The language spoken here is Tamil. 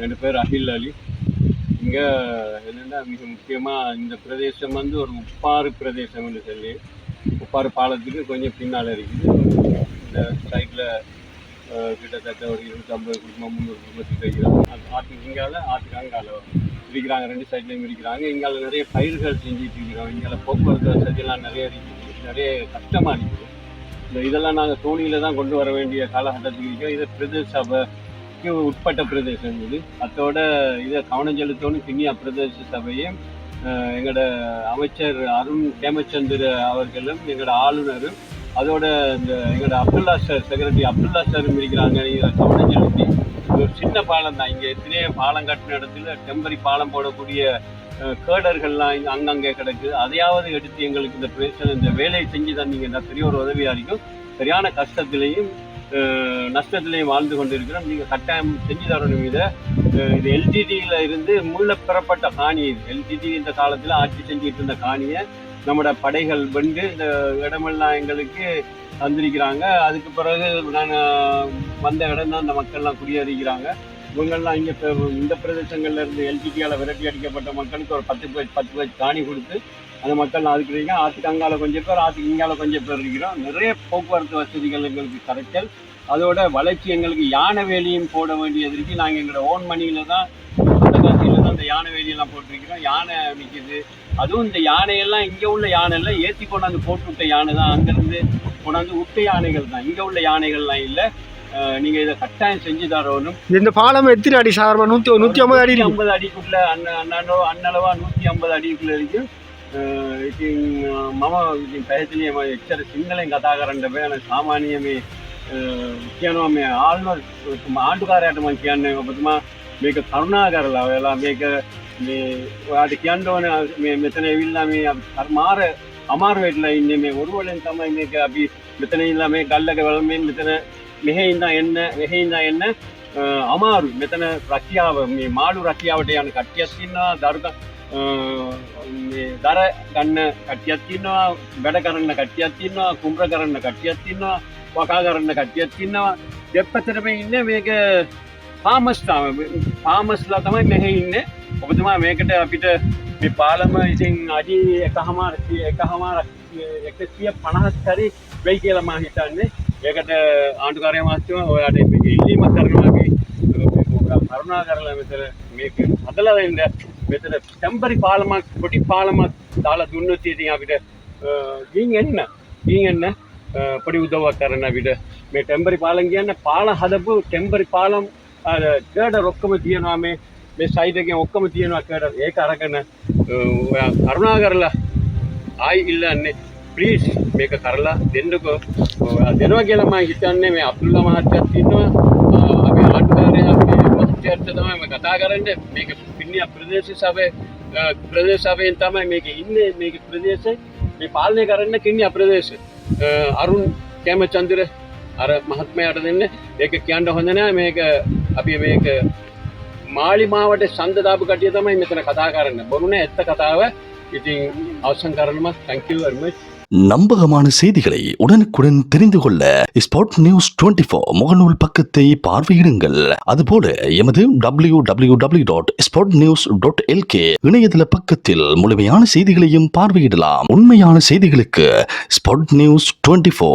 என் பேர் அகில் அலி. இங்கே என்னென்னா மிக முக்கியமாக இந்த பிரதேசம் வந்து ஒரு உப்பாறு பிரதேசம்னு சொல்லி, உப்பாறு பாலத்துக்கு கொஞ்சம் பின்னால் இருக்குது. இந்த சைடில் கிட்டத்தட்ட ஒரு 250 குடும்பம் 300 குடும்பத்துக்கு இருக்கிறாங்க. அது ஆற்றுக்கு இங்கால ஆற்றுக்கு அங்கால இருக்கிறாங்க, 2 சைட்லையும் இருக்கிறாங்க. இங்கால நிறைய பயிர்கள் செஞ்சுட்டு இருக்கிறோம். இங்கால போக்குவரத்து வசதியெல்லாம் நிறைய இருக்குது, நிறைய கஷ்டமாக இருக்குது. இதெல்லாம் நாங்கள் தோணியில் தான் கொண்டு வர வேண்டிய காலகட்டத்துக்கு இருக்கிறோம். இதை பிரதேச சபைக்கு உட்பட்ட பிரதேசம் இது. அதோட இதை கவனம் செலுத்தணும் கிண்ணியா பிரதேச சபையும் எங்களோட அமைச்சர் அருண் கேமச்சந்திர அவர்களும் எங்களோட ஆளுநரும் அதோட இந்த எங்களோட அப்துல்லா சார் செக்ரட்டரி அப்துல்லா சாரும் இருக்கிறாங்க. இதை கவனம் செலுத்தி ஒரு சின்ன பாலம் தான், இங்கே எத்தனையோ பாலம் கட்டின இடத்துல டெம்பரரி பாலம் போடக்கூடிய கேடர்கள்லாம் அங்கங்கே கிடக்கு. அதையாவது எடுத்து எங்களுக்கு இந்த பிரச்சனை இந்த வேலையை செஞ்சு தந்தீங்கன்னா பெரிய ஒரு உதவியாக இருக்கும். சரியான கஷ்டத்திலையும் நஷ்டத்திலையும் வாழ்ந்து கொண்டு இருக்கிறோம். நீங்கள் கட்டாயம் செஞ்சு தரணும். இது எல்டிடியில் இருந்து பெறப்பட்ட காணி. இது எல்டிடி இந்த காலத்தில் ஆட்சி செஞ்சுட்டு இருந்த காணியை நம்மளோட படைகள் வெண்டு இந்த இடமெல்லாம் எங்களுக்கு தந்திருக்கிறாங்க. அதுக்கு பிறகு நான் வந்த இடம் தான் இந்த மக்கள்லாம் குடியேறிக்கிறாங்க. இவங்கெல்லாம் இங்கே இந்த பிரதேசங்கள்ல இருந்து எல்டிடியால் விரட்டி அடிக்கப்பட்ட மக்களுக்கு ஒரு 10 பேர் காணி கொடுத்து அந்த மக்கள் அதுக்கு இருக்கீங்க. ஆற்றுக்கு அங்கால கொஞ்சம் பேர், ஆற்றுக்கு இங்கால கொஞ்சம் பேர் இருக்கிறோம். நிறைய போக்குவரத்து வசதிகள் எங்களுக்கு கரைச்சல். அதோட வளர்ச்சி எங்களுக்கு யானை வேலியும் போட வேண்டியது இருக்குது. நாங்கள் எங்களோட ஓன் மணியில் தான் அந்த காசியில் தான் அந்த யானை வேலியெல்லாம் போட்டிருக்கிறோம். யானை நிற்கிது. அதுவும் இந்த யானையெல்லாம் இங்கே உள்ள யானை எல்லாம் ஏற்றி கொண்டாந்து போட்டு விட்ட யானை தான். அங்கேருந்து கொண்டாந்து விட்ட யானைகள் தான், இங்கே உள்ள யானைகள்லாம் இல்லை. நீங்க இதை கட்டாயம் செஞ்சு தரணும். இந்த பாலம் எத்தனை அடி சாதாரண 150 அடி 50 அடிக்குள்ள அன்னளவா 150 අඩියකුள்ள இருக்கும். ඉතින් මම ඉතින් පැහැදිලිවම එච්චර සිංහලෙන් කතා කරන්න බෑ. සාමාන්‍ය මේ කියනවා මේ ආණ්ඩුකාරයාට මම කියන්නේ ඔබතුමා මේක කරුණා කරලා ඔයාලා මේක මේ ඔයාලට කියන්න ඕනේ මේ මෙතන ඇවිල්ලා මේ මාර අමාරු වෙట్లా ඉන්නේ. මේ ඔරුවලෙන් තමයි මේක අපි මෙතන ඉඳලා මේ ගල්ලක වලමින් මෙතන මෙහෙ ඉඳලා එන්න අමාරු. මෙතන රැකියාව මේ මාළු රැකියාවට යන කට්ටියක් ඉන්නවා. දර ගන්න කට්ටියක් ඉන්නවා. වැඩ කරන්න කට්ටියක් ඉන්නවා. කුඹර කරන්න කට්ටියක් ඉන්නවා. වකා කරන්න කට්ටියක් ඉන්නවා. දෙපැත්තටම ඉන්නේ මේක ෆාමස්ලා තමයි මෙහෙ ඉන්නේ. ඔබතුමා මේකට අපිට මේ පාලම ඉතින් අඩි 150 හරි වෙයි කියලා මම හිතන්නේ. ඒකට ආණ්ඩුකාරයා මහත්මයා ඔයාලට මේක ඉල්ලීමක් කරනවා. අපි කරුණා කරලා මෙතන මේක හදලා දෙන්න. මෙතන ටෙම්පරරි පාලමක් පොඩි පාලමක් දාලා දුන්නොත් ඉතින් අපිට ගින් එන්න පොඩි උදව්වක් කරන්න අපිට. මේ ටෙම්පරරි පාලම් කියන්නේ පාලම් හදපු ටෙම්පරරි පාලම් කේඩර් ඔක්කොම තියෙනවා. මේ සයිඩ් එකේ ඔක්කොම තියෙනවා කේඩර්. ඒක අරගෙන ඔයා කරුණා කරලා ආයි ඉල්ලන්නේ ප්ලීස් මේක කරලා දෙන්නකෝ. දෙනවා කියලා මම හිතන්නේ. මේ අබ්දුල්ලා මහත්තයාත් ඉන්නවා. අපි ආණ්ඩුකාරයා අපි මහත්තයාට තමයි මම කතා කරන්නේ. මේක පින්නියා ප්‍රදේශ සභාවෙන් තමයි මේක ඉන්නේ. මේක ප්‍රදේශේ මේ පාලනය කරන්න කින්නියා ප්‍රදේශ අරුණ් කේමචන්ද්‍ර අර මහත්මයාට දෙන්න. ඒක කියන්න හොඳ නෑ. මේක අපි මේක මාලිමාවට ඡන්ද දාපු කටිය තමයි මෙතන කතා කරන්නේ. බොරු නෑ ඇත්ත කතාව. ඉතින් අවසන් කරනවා. thank you very much. நம்பகமான செய்திகளை உடனுக்குடன் தெரிந்து கொள்ள ஸ்பாட் நியூஸ் 24 முகநூல் பக்கத்தை பார்வையிடுங்கள். அதுபோல எமது www.spotnews.lk இணையதள பக்கத்தில் முழுமையான செய்திகளையும் பார்வையிடலாம். உண்மையான செய்திகளுக்கு ஸ்பாட் நியூஸ் 24.